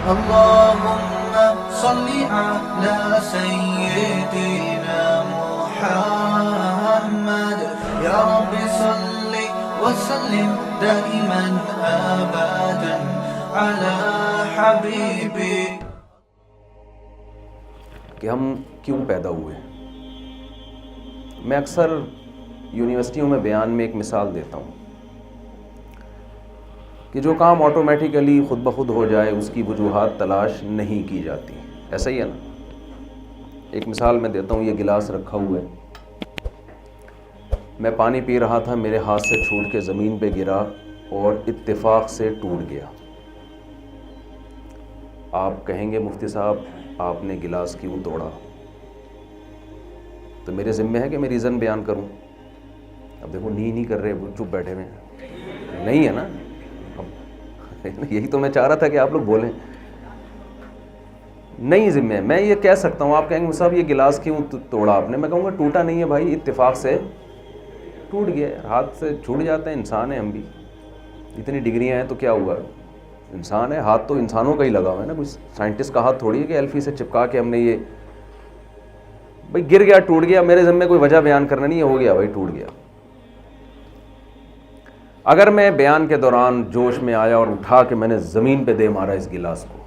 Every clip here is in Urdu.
اللهم صل على سيدنا محمد يا رب صل وسلم دائما ابدا على حبيبي. کہ ہم کیوں پیدا ہوئے. میں اکثر یونیورسٹیوں میں بیان میں ایک مثال دیتا ہوں کہ جو کام آٹومیٹیکلی خود بخود ہو جائے اس کی وجوہات تلاش نہیں کی جاتی. ایسا ہی ہے نا. ایک مثال میں دیتا ہوں. یہ گلاس رکھا ہوا ہے, میں پانی پی رہا تھا, میرے ہاتھ سے چھوٹ کے زمین پہ گرا اور اتفاق سے ٹوٹ گیا. آپ کہیں گے مفتی صاحب آپ نے گلاس کیوں توڑا؟ تو میرے ذمہ ہے کہ میں ریزن بیان کروں. اب دیکھو نہیں کر رہے, چپ بیٹھے ہوئے ہیں. نہیں ہے نا. یہی تو میں چاہ رہا تھا کہ آپ لوگ بولیں. نہیں ذمہ ہے. میں یہ کہہ سکتا ہوں. آپ کہیں گے صاحب یہ گلاس کیوں توڑا آپ نے؟ میں کہوں گا ٹوٹا نہیں ہے بھائی, اتفاق سے ٹوٹ گیا. ہاتھ سے چھوٹ جاتے ہیں, انسان ہیں ہم بھی. اتنی ڈگریاں ہیں تو کیا ہوا, انسان ہے. ہاتھ تو انسانوں کا ہی لگا ہوا ہے نا. کوئی سائنٹسٹ کا ہاتھ تھوڑی ہے کہ ایلفی سے چپکا کے ہم نے یہ بھائی گر گیا ٹوٹ گیا. میرے ذمہ کوئی وجہ بیان کرنا نہیں ہے, ہو گیا بھائی ٹوٹ گیا. اگر میں بیان کے دوران جوش میں آیا اور اٹھا کے میں نے زمین پہ دے مارا اس گلاس کو,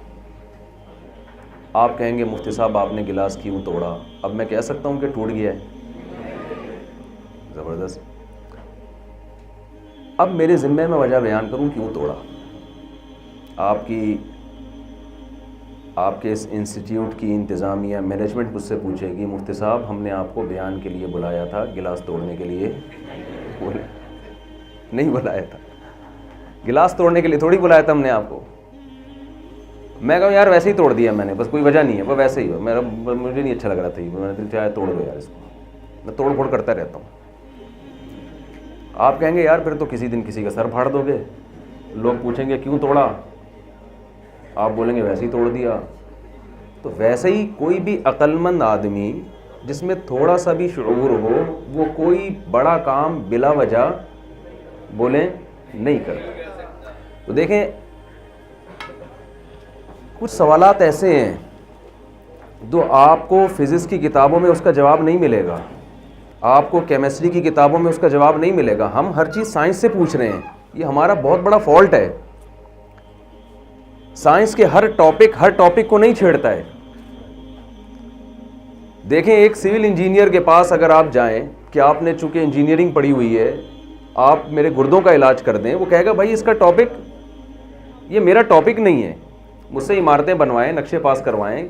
آپ کہیں گے مفتی صاحب آپ نے گلاس کیوں توڑا؟ اب میں کہہ سکتا ہوں کہ ٹوٹ گیا ہے. زبردست. اب میرے ذمہ میں وجہ بیان کروں کیوں توڑا. آپ کے اس انسٹیٹیوٹ کی انتظامیہ مینجمنٹ مجھ سے پوچھے گی مفتی صاحب ہم نے آپ کو بیان کے لیے بلایا تھا, گلاس توڑنے کے لیے نہیں بلایا تھا. گلاس توڑنے کے لیے تھوڑی بلایا تھا ہم نے آپ کو. میں کہوں یار ویسے ہی توڑ دیا میں نے, بس کوئی وجہ نہیں ہے, وہ ویسے ہی ہو. مجھے نہیں اچھا لگ رہا تھا, میں نے چاہے توڑ دو یار اس کو. میں توڑ پھوڑ کرتا رہتا ہوں. آپ کہیں گے یار پھر تو کسی دن کسی کا سر پھاڑ دو گے. لوگ پوچھیں گے کیوں توڑا, آپ بولیں گے ویسے ہی توڑ دیا. تو ویسے ہی کوئی بھی عقل مند آدمی جس میں تھوڑا سا بھی شعور ہو وہ کوئی بڑا کام بلا وجہ بولیں نہیں کرتا. تو دیکھیں کچھ سوالات ایسے ہیں جو آپ کو فزکس کی کتابوں میں اس کا جواب نہیں ملے گا, آپ کو کیمسٹری کی کتابوں میں اس کا جواب نہیں ملے گا. ہم ہر چیز سائنس سے پوچھ رہے ہیں, یہ ہمارا بہت بڑا فالٹ ہے. سائنس کے ہر ٹاپک کو نہیں چھیڑتا ہے. دیکھیں ایک سول انجینئر کے پاس اگر آپ جائیں کہ آپ نے چونکہ انجینئرنگ پڑھی ہوئی ہے آپ میرے گردوں کا علاج کر دیں, وہ کہے گا بھائی اس کا ٹاپک یہ میرا ٹاپک نہیں ہے. مجھ سے عمارتیں بنوائیں, نقشے پاس کروائیں,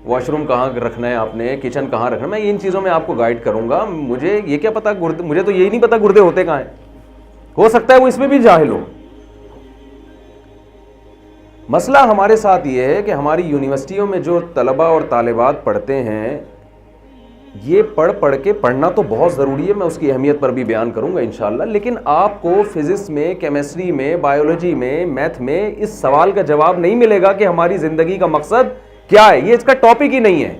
واش روم کہاں رکھنا ہے آپ نے, کچن کہاں رکھنا ہے, میں ان چیزوں میں آپ کو گائیڈ کروں گا. مجھے یہ کیا پتا مجھے تو یہی نہیں پتا گردے ہوتے کہاں ہیں. ہو سکتا ہے وہ اس میں بھی جاہل ہو. مسئلہ ہمارے ساتھ یہ ہے کہ ہماری یونیورسٹیوں میں جو طلباء اور طالبات پڑھتے ہیں یہ پڑھ کے پڑھنا تو بہت ضروری ہے, میں اس کی اہمیت پر بھی بیان کروں گا انشاءاللہ. لیکن آپ کو فزکس میں, کیمسٹری میں, بایولوجی میں, میتھ میں اس سوال کا جواب نہیں ملے گا کہ ہماری زندگی کا مقصد کیا ہے. یہ اس کا ٹاپک ہی نہیں ہے.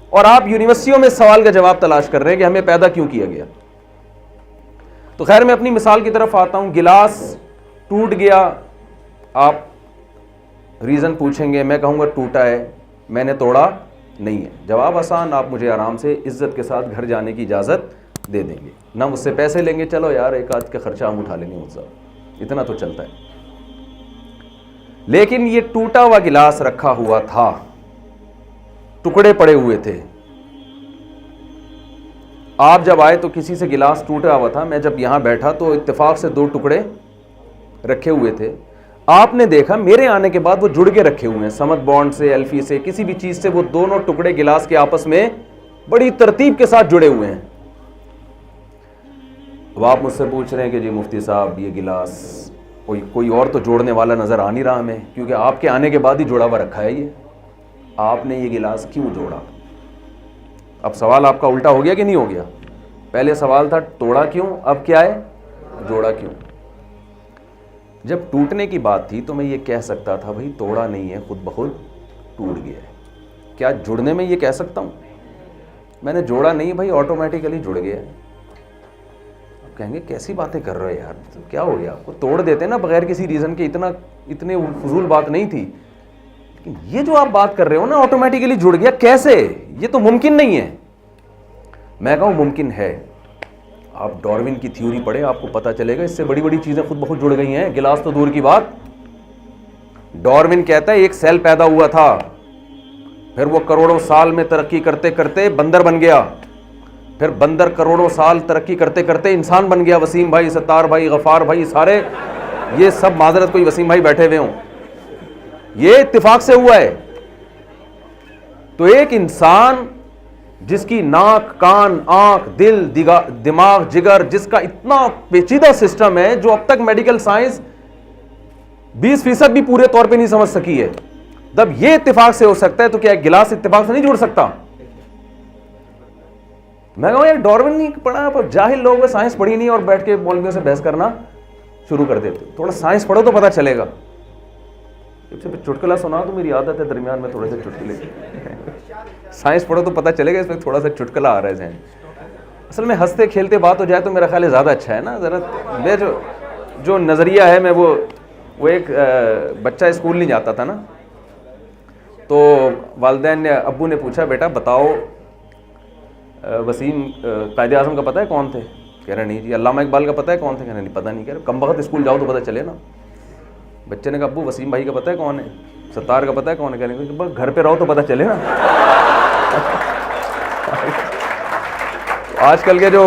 اور آپ یونیورسٹیوں میں اس سوال کا جواب تلاش کر رہے ہیں کہ ہمیں پیدا کیوں کیا گیا. تو خیر میں اپنی مثال کی طرف آتا ہوں. گلاس ٹوٹ گیا, آپ ریزن پوچھیں گے, میں کہوں گا ٹوٹا ہے, میں نے توڑا نہیں ہے. جواب آسان, آپ مجھے آرام سے عزت کے ساتھ گھر جانے کی اجازت دے دیں گے, نہ مجھ سے پیسے لیں گے. چلو یار ایک آدھ کا خرچہ ہم اٹھا لیں گے, مجھ سے اتنا تو چلتا ہے. لیکن یہ ٹوٹا ہوا گلاس رکھا ہوا تھا, ٹکڑے پڑے ہوئے تھے. آپ جب آئے تو کسی سے گلاس ٹوٹا ہوا تھا, میں جب یہاں بیٹھا تو اتفاق سے 2 ٹکڑے رکھے ہوئے تھے. آپ نے دیکھا میرے آنے کے بعد وہ جڑ کے رکھے ہوئے ہیں, سمت بانڈ سے, ایلفی سے, کسی بھی چیز سے وہ دونوں ٹکڑے گلاس کے آپس میں بڑی ترتیب کے ساتھ جڑے ہوئے ہیں. اب آپ مجھ سے پوچھ رہے ہیں کہ جی مفتی صاحب یہ گلاس کوئی اور تو جوڑنے والا نظر آ نہیں رہا ہمیں, کیونکہ آپ کے آنے کے بعد ہی جوڑا ہوا رکھا ہے. یہ آپ نے یہ گلاس کیوں جوڑا؟ اب سوال آپ کا الٹا ہو گیا کہ نہیں ہو گیا؟ پہلے سوال تھا توڑا کیوں, اب کیا ہے جوڑا کیوں. جب ٹوٹنے کی بات تھی تو میں یہ کہہ سکتا تھا بھائی توڑا نہیں ہے, خود بخود ٹوٹ گیا ہے. کیا جڑنے میں یہ کہہ سکتا ہوں میں نے جوڑا نہیں بھائی, آٹومیٹیکلی جڑ گیا ہے. آپ کہیں گے کیسی باتیں کر رہے ہو یار, کیا ہو گیا آپ کو؟ توڑ دیتے نا بغیر کسی ریزن کے, اتنے فضول بات نہیں تھی. لیکن یہ جو آپ بات کر رہے ہو نا آٹومیٹیکلی جڑ گیا، کیسے؟ یہ تو ممکن نہیں ہے. میں کہوں ممکن ہے. آپ ڈارون کی تھیوری پڑھیں، آپ کو پتہ چلے گا اس سے بڑی بڑی چیزیں خود بخود جڑ گئی ہیں. گلاس تو دور کی بات. ڈارون کہتا ہے ایک سیل پیدا ہوا تھا، پھر وہ کروڑوں سال میں ترقی کرتے کرتے بندر بن گیا، پھر بندر کروڑوں سال ترقی کرتے کرتے انسان بن گیا. وسیم بھائی، ستار بھائی، غفار بھائی، سارے یہ سب معذرت کوئی وسیم بھائی بیٹھے ہوئے ہوں، یہ اتفاق سے ہوا ہے. تو ایک انسان جس کی ناک، کان، آنکھ، دل، دماغ، جگر، جس کا اتنا پیچیدہ سسٹم ہے جو اب تک میڈیکل سائنس 20% بھی پورے طور پہ نہیں سمجھ سکی ہے، جب یہ اتفاق سے ہو سکتا ہے تو کیا ایک گلاس اتفاق سے نہیں جڑ سکتا؟ میں کہوں یار ڈارون نہیں پڑھا، پر جاہل لوگ سائنس پڑھی نہیں اور بیٹھ کے مولویوں سے بحث کرنا شروع کر دیتے. تھوڑا سائنس پڑھو تو پتہ چلے گا. چٹکلا سنا تو میری عادت ہے درمیان میں تھوڑے سے چٹکلے. سائنس پڑھو تو پتہ چلے گا، اس میں تھوڑا سا چٹکلا آ رہا ہے ذہن. اصل میں ہنستے کھیلتے بات ہو جائے تو میرا خیال ہے زیادہ اچھا ہے نا. ذرا میں جو نظریہ ہے، میں وہ ایک بچہ اسکول نہیں جاتا تھا نا، تو والدین نے، ابو نے پوچھا بیٹا بتاؤ وسیم قائد اعظم کا پتہ ہے کون تھے؟ کہہ رہے نہیں جی. علامہ اقبال کا پتہ ہے کون تھے؟ کہہ رہے نہیں پتہ نہیں. کہہ رہے کم وقت اسکول جاؤ تو پتہ چلے نا. بچے نے کہا ابو وسیم بھائی کا پتہ ہے کون ہے؟ ستار کا پتہ ہے کون ہے؟ کہہ رہے بس گھر پہ رہو تو پتہ چلے نا. آج کل کے جو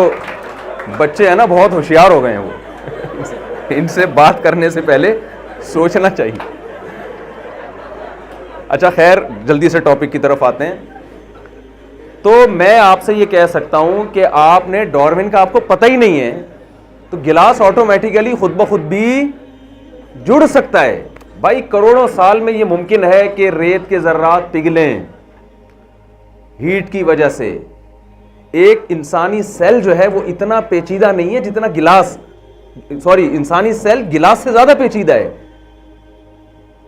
بچے ہیں نا بہت ہوشیار ہو گئے ہیں، وہ ان سے بات کرنے سے پہلے سوچنا چاہیے. اچھا خیر، جلدی سے ٹاپک کی طرف آتے ہیں. تو میں آپ سے یہ کہہ سکتا ہوں کہ آپ نے ڈارون کا آپ کو پتہ ہی نہیں ہے تو گلاس آٹومیٹیکلی خود بخود بھی جڑ سکتا ہے. بھائی کروڑوں سال میں یہ ممکن ہے کہ ریت کے ذرات پگھلیں ہیٹ کی وجہ سے. ایک انسانی سیل جو ہے وہ اتنا پیچیدہ نہیں ہے جتنا انسانی سیل گلاس سے زیادہ پیچیدہ ہے.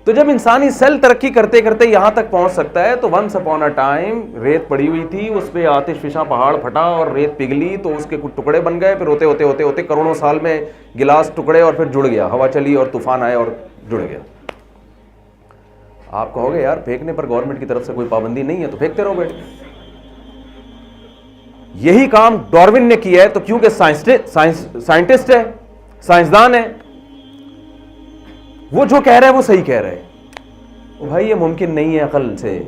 تو جب انسانی سیل ترقی کرتے کرتے یہاں تک پہنچ سکتا ہے تو ونس اپون اے ٹائم ریت پڑی ہوئی تھی، اس پہ آتش فشاں پہاڑ پھٹا اور ریت پگھلی تو اس کے کچھ ٹکڑے بن گئے، پھر ہوتے ہوتے ہوتے ہوتے کروڑوں سال میں گلاس ٹکڑے اور پھر جڑ گیا. ہوا چلی اور طوفان آئے اور جڑ گیا. آپ کہو گے یار پھینکنے پر گورنمنٹ کی طرف سے کوئی پابندی نہیں ہے تو پھینکتے رہو بیٹھ. یہی کام ڈارون نے کیا ہے تو کیونکہ سائنٹسٹ ہے، سائنسدان ہے، وہ جو کہہ رہا ہے وہ صحیح کہہ رہا ہے. بھائی یہ ممکن نہیں ہے عقل سے.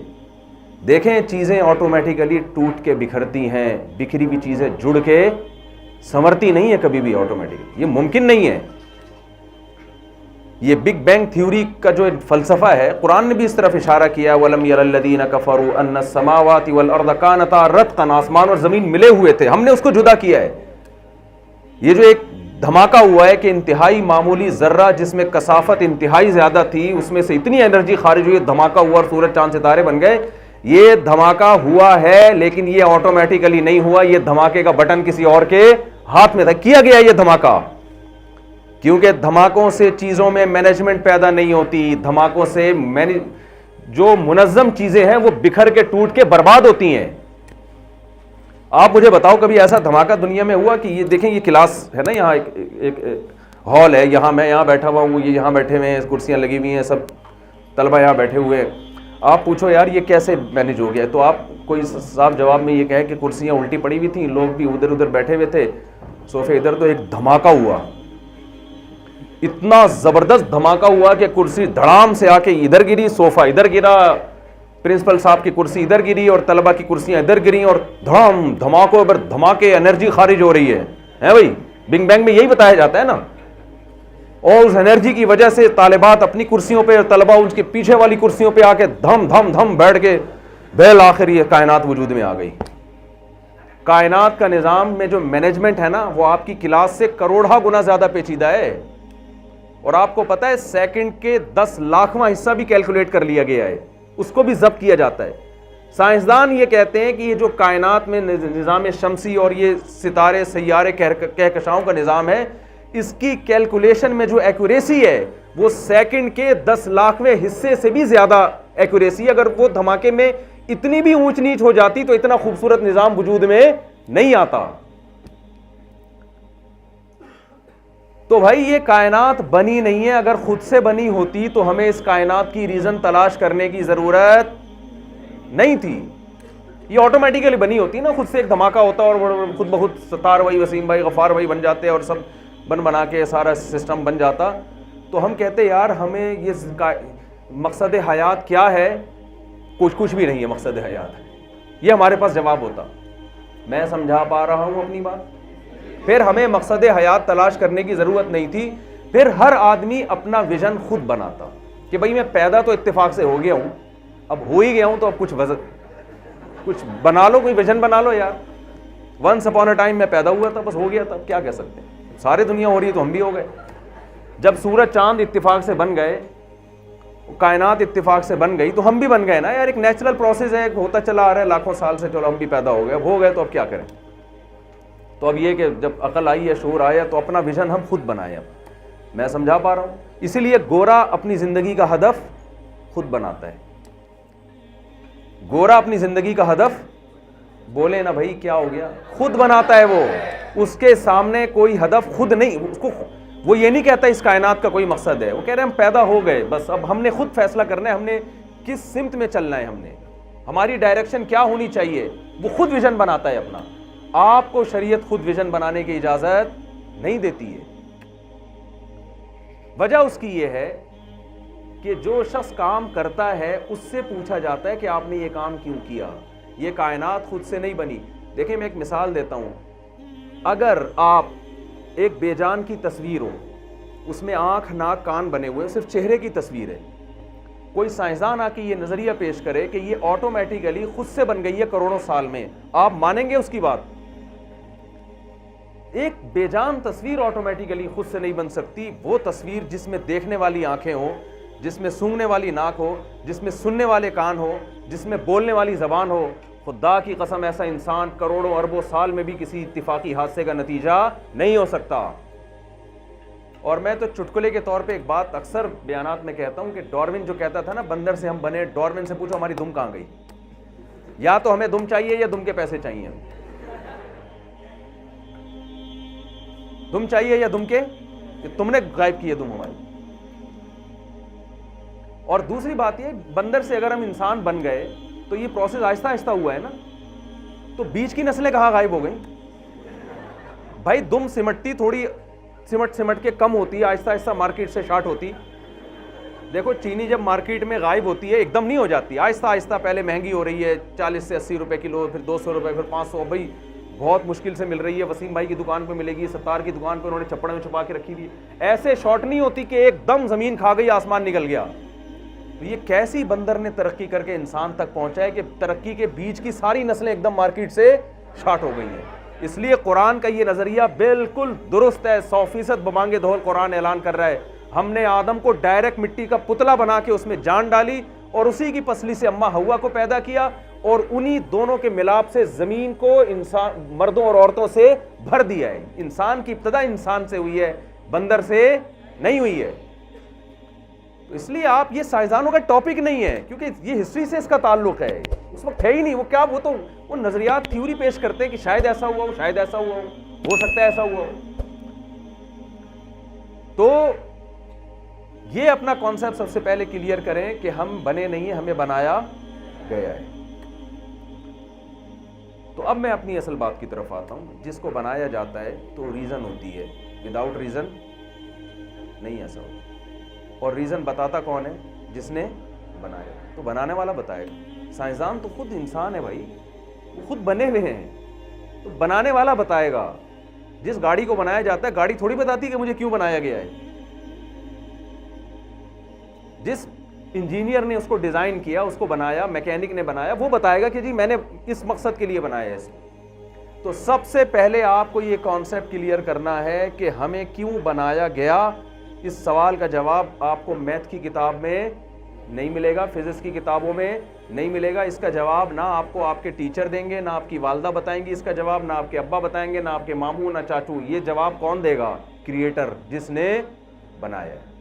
دیکھیں چیزیں آٹومیٹیکلی ٹوٹ کے بکھرتی ہیں، بکھری ہوئی چیزیں جڑ کے سنورتی نہیں ہے کبھی بھی آٹومیٹیکلی. یہ ممکن نہیں ہے. یہ بگ بینگ تھیوری کا جو فلسفہ ہے، قرآن نے بھی اس طرف اشارہ کیا وَلَمْ يَرَ الَّذِينَ كَفَرُوا أَنَّ السَّمَاوَاتِ وَالْأَرْضَ كَانَتَا رَتْقًا، آسمان اور زمین ملے ہوئے تھے، ہم نے اس کو جدا کیا ہے. یہ جو ایک دھماکہ ہوا ہے کہ انتہائی معمولی ذرہ جس میں کثافت انتہائی زیادہ تھی اس میں سے اتنی انرجی خارج ہوئی، دھماکہ ہوا اور سورج چاند ستارے بن گئے. یہ دھماکہ ہوا ہے لیکن یہ آٹومیٹیکلی نہیں ہوا. یہ دھماکے کا بٹن کسی اور کے ہاتھ میں تھا، کیا گیا یہ دھماکہ. کیونکہ دھماکوں سے چیزوں میں مینجمنٹ پیدا نہیں ہوتی، دھماکوں سے جو منظم چیزیں ہیں وہ بکھر کے ٹوٹ کے برباد ہوتی ہیں. آپ مجھے بتاؤ کبھی ایسا دھماکہ دنیا میں ہوا کہ یہ دیکھیں یہ کلاس ہے نا، یہاں ایک ہال ہے، یہاں میں یہاں بیٹھا ہوا ہوں، یہ یہاں بیٹھے ہوئے ہیں، کرسیاں لگی ہوئی ہیں، سب طلبہ یہاں بیٹھے ہوئے ہیں. آپ پوچھو یار یہ کیسے مینج ہو گیا، تو آپ کوئی صاحب جواب میں یہ کہے کہ کرسیاں الٹی پڑی ہوئی تھیں، لوگ بھی ادھر ادھر بیٹھے ہوئے تھے، صوفے ادھر، تو ایک دھماکہ ہوا، اتنا زبردست دھماکہ ہوا کہ کرسی دھڑام سے آ کے ادھر گری، صوفہ ادھر گرا، پرنسپل صاحب کی کرسی ادھر گری اور طلبہ کی کرسیاں ادھر گریں، اور دھڑام دھماکوں پر دھماکے، انرجی خارج ہو رہی ہے بھائی. بگ بینگ میں یہی بتایا جاتا ہے نا. اور اس انرجی کی وجہ سے طالبات اپنی کرسیوں پہ اور طلبہ ان کے پیچھے والی کرسیوں پہ آ کے دھم دھم دھم بیٹھ کے بالآخر یہ کائنات وجود میں آ گئی. کائنات کا نظام میں جو مینجمنٹ ہے نا وہ آپ کی کلاس سے کروڑہ گنا زیادہ پیچیدہ ہے. اور آپ کو پتا ہے سیکنڈ کے 10 لاکھواں حصہ بھی کیلکولیٹ کر لیا گیا ہے، اس کو بھی ضبط کیا جاتا ہے. سائنسدان یہ کہتے ہیں کہ یہ جو کائنات میں نظام شمسی اور یہ ستارے سیارے کہکشاؤں کا نظام ہے، اس کی کیلکولیشن میں جو ایکوریسی ہے وہ سیکنڈ کے 10 لاکھویں حصے سے بھی زیادہ ایکوریسی. اگر وہ دھماکے میں اتنی بھی اونچ نیچ ہو جاتی تو اتنا خوبصورت نظام وجود میں نہیں آتا. تو بھائی یہ کائنات بنی نہیں ہے، اگر خود سے بنی ہوتی تو ہمیں اس کائنات کی ریزن تلاش کرنے کی ضرورت نہیں تھی، یہ آٹومیٹیکلی بنی ہوتی نا، خود سے ایک دھماکہ ہوتا اور خود بخود ستار بھائی، وسیم بھائی، غفار بھائی بن جاتے اور سب بنا کے سارا سسٹم بن جاتا. تو ہم کہتے یار ہمیں یہ مقصد حیات کیا ہے، کچھ بھی نہیں ہے مقصد حیات، یہ ہمارے پاس جواب ہوتا. میں سمجھا پا رہا ہوں اپنی بات؟ پھر ہمیں مقصد حیات تلاش کرنے کی ضرورت نہیں تھی، پھر ہر آدمی اپنا ویژن خود بناتا کہ بھئی میں پیدا تو اتفاق سے ہو گیا ہوں، اب ہو ہی گیا ہوں تو اب کچھ بنا لو، کوئی ویژن بنا لو یار. ونس اپون اے ٹائم میں پیدا ہوا تھا، بس ہو گیا تھا، کیا کہہ سکتے ہیں، سارے دنیا ہو رہی ہے تو ہم بھی ہو گئے. جب سورج چاند اتفاق سے بن گئے، کائنات اتفاق سے بن گئی تو ہم بھی بن گئے نا یار، ایک نیچرل پروسیس ہے، ہوتا چلا آ رہا ہے لاکھوں سال سے، چلو ہم بھی پیدا ہو گئے، اب ہو گئے تو اب کیا کریں. تو اب یہ کہ جب عقل آئی ہے، شعور آیا، تو اپنا ویژن ہم خود بنائیں. اب میں سمجھا پا رہا ہوں؟ اسی لیے گورا اپنی زندگی کا ہدف خود بناتا ہے. گورا اپنی زندگی کا ہدف، بولے نا بھائی کیا ہو گیا، خود بناتا ہے. وہ اس کے سامنے کوئی ہدف خود نہیں، اس کو وہ یہ نہیں کہتا اس کائنات کا کوئی مقصد ہے، وہ کہہ رہے ہیں ہم پیدا ہو گئے، بس اب ہم نے خود فیصلہ کرنا ہے، ہم نے کس سمت میں چلنا ہے، ہماری ڈائریکشن کیا ہونی چاہیے. وہ خود ویژن بناتا ہے اپنا. آپ کو شریعت خود ویژن بنانے کی اجازت نہیں دیتی ہے. وجہ اس کی یہ ہے کہ جو شخص کام کرتا ہے اس سے پوچھا جاتا ہے کہ آپ نے یہ کام کیوں کیا. یہ کائنات خود سے نہیں بنی. دیکھیں میں ایک مثال دیتا ہوں. اگر آپ ایک بے جان کی تصویر ہو، اس میں آنکھ ناک کان بنے ہوئے، صرف چہرے کی تصویر ہے، کوئی سائنسدان آ کے یہ نظریہ پیش کرے کہ یہ آٹومیٹیکلی خود سے بن گئی ہے کروڑوں سال میں، آپ مانیں گے اس کی بات؟ ایک بے جان تصویر آٹومیٹیکلی خود سے نہیں بن سکتی. وہ تصویر جس میں دیکھنے والی آنکھیں ہو، جس میں سونگنے والی ناک ہو، جس میں سننے والے کان ہو، جس میں بولنے والی زبان ہو، خدا کی قسم ایسا انسان کروڑوں اربوں سال میں بھی کسی اتفاقی حادثے کا نتیجہ نہیں ہو سکتا. اور میں تو چٹکلے کے طور پہ ایک بات اکثر بیانات میں کہتا ہوں کہ ڈارون جو کہتا تھا نا بندر سے ہم بنے، ڈارون سے پوچھو ہماری دم کہاں گئی. یا تو ہمیں دم چاہیے یا دم کے پیسے چاہیے. دم چاہیے یا دم کے کہ تم نے غائب کی ہے دم ہماری. اور دوسری بات یہ، بندر سے اگر ہم انسان بن گئے تو یہ پروسیس آہستہ آہستہ ہوا ہے نا، تو بیچ کی نسلیں کہاں غائب ہو گئیں بھائی. دم سمٹتی تھوڑی سمٹ کے کم ہوتی ہے، آہستہ آہستہ مارکیٹ سے شارٹ ہوتی. دیکھو چینی جب مارکیٹ میں غائب ہوتی ہے ایک دم نہیں ہو جاتی، آہستہ آہستہ پہلے مہنگی ہو رہی ہے 40 سے 80 روپے کلو، پھر 200 روپے، پھر 500، بھائی بہت مشکل سے مل رہی ہے. وسیم بھائی کی دکان پہ ملے گی، ستار کی دکان پہ انہوں نے چھپڑے میں چھپا کے رکھی ہوئی. ایسے شارٹ نہیں ہوتی کہ ایک دم زمین کھا گئی، آسمان نکل گیا. تو یہ کیسی بندر نے ترقی کر کے انسان تک پہنچا ہے کہ ترقی کے بیچ کی ساری نسلیں ایک دم مارکیٹ سے شارٹ ہو گئی ہیں. اس لیے قرآن کا یہ نظریہ بالکل درست ہے، 100% بمانگے دھول قرآن اعلان کر رہا ہے ہم نے آدم کو ڈائریکٹ مٹی کا پتلا بنا کے اس میں جان ڈالی اور اسی کی پسلی سے اماں حوا کو پیدا کیا، اور انہی دونوں کے ملاپ سے زمین کو انسان مردوں اور عورتوں سے بھر دیا ہے. انسان کی ابتدا انسان سے ہوئی ہے، بندر سے نہیں ہوئی ہے. اس لیے آپ یہ سائنسدانوں کا ٹاپک نہیں ہے، کیونکہ یہ ہسٹری سے اس کا تعلق ہے، اس وقت ہے ہی نہیں. وہ تو وہ نظریات تھیوری پیش کرتے ہیں کہ شاید ایسا ہوا ہو، شاید ایسا ہوا ہو سکتا ہے ایسا ہوا ہو. تو یہ اپنا کانسیپٹ سب سے پہلے کلیئر کریں کہ ہم بنے نہیں ہیں، ہمیں بنایا گیا ہے. تو اب میں اپنی اصل بات کی طرف آتا ہوں. جس کو بنایا جاتا ہے تو ریزن ہوتی ہے، وداؤٹ ریزن نہیں ایسا ہوتا. اور ریزن بتاتا کون ہے؟ جس نے بنایا. تو بنانے والا بتائے گا. سائنسدان تو خود انسان ہے بھائی، وہ خود بنے ہوئے ہیں، تو بنانے والا بتائے گا. جس گاڑی کو بنایا جاتا ہے گاڑی تھوڑی بتاتی کہ مجھے کیوں بنایا گیا ہے. جس انجینئر نے اس کو ڈیزائن کیا، اس کو بنایا، میکینک نے بنایا، وہ بتائے گا کہ جی میں نے اس مقصد کے لیے بنایا ہے. تو سب سے پہلے آپ کو یہ کانسیپٹ کلیئر کرنا ہے کہ ہمیں کیوں بنایا گیا. اس سوال کا جواب آپ کو میتھ کی کتاب میں نہیں ملے گا، فزکس کی کتابوں میں نہیں ملے گا. اس کا جواب نہ آپ کو آپ کے ٹیچر دیں گے، نہ آپ کی والدہ بتائیں گی اس کا جواب، نہ آپ کے ابا بتائیں گے، نہ آپ کے ماموں، نہ چاچو. یہ جواب کون دے گا؟ کریٹر، جس نے بنایا ہے.